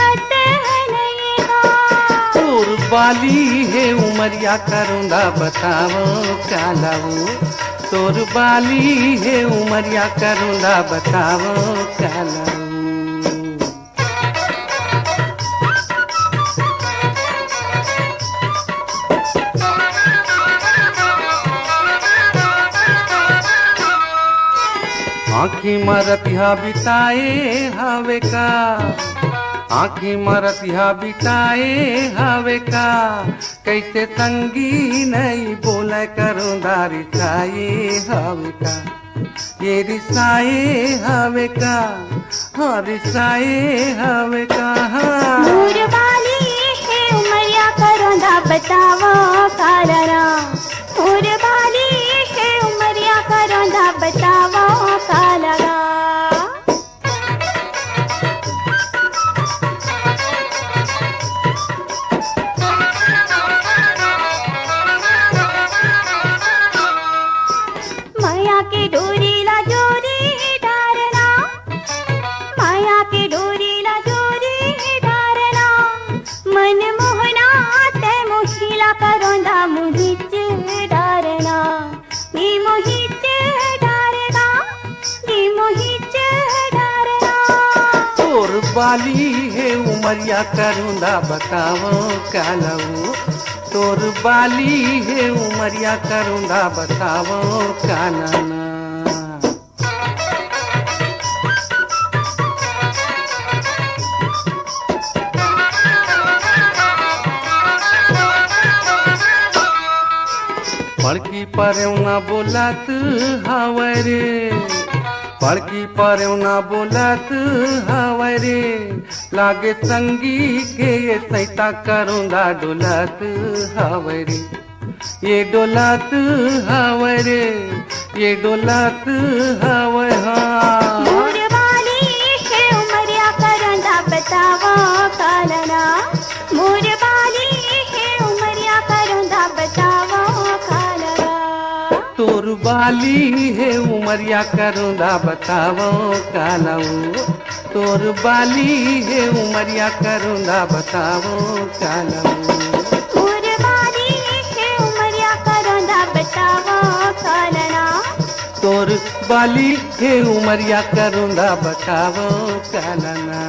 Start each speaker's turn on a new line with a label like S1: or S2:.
S1: दिखत नैना।
S2: तोर बाली है उमरिया करूँगा बताओ क्या लाऊं। तोर बाली है उमरिया करूँगा बताओ क्या लाऊं। आँखी मरतिया बिताए हवे का, आँखी मरतिया बिताए हवे का, कैसे संगी नहीं बोले करूँ दारी चाहे हवे का। ये रिसाए हवे का, हाँ रिसाए हवे का।
S1: मोर बाली है उमरिया करूँगा बताओ कालरा। मोर बाली है उमरिया करूँगा बताओ कालरा। माया के डोरी ला जोरी डारना, माया के डोरी ला जोरी डारना। मन मोहना ते मोहिला करोंदा मोहित डारना। नी मोहित डारेगा, नी मोहित डारना।
S2: तोर बाली है उमरिया करूँगा बताओ क्या लाऊं। तोर बाली है उमरिया करूँगा बताओ क्या लाना। पड़की परेव ना बोलत हवे रे, पड़की परेव ना बोलत हवे रे। लागे संगी के ये सैता करूँगा डोलत हवे रे। ये डोलत हवे रे, ये डोलत हवे। हाँ
S1: मोर बाली है उमरिया करूँगा बताओ कालना। मोर बाली है उमरिया करूँगा बताओ कालना।
S2: तोर बाली है उमरिया करूँगा बताओ क्या लाऊं। तोर बाली है उमरिया करूँगा बताओ क्या लाऊं।
S1: मोर बाली है उमरिया करूँगा बताओ कालना।
S2: तोर बाली है उमरिया करूँगा बताओ क्या लाना।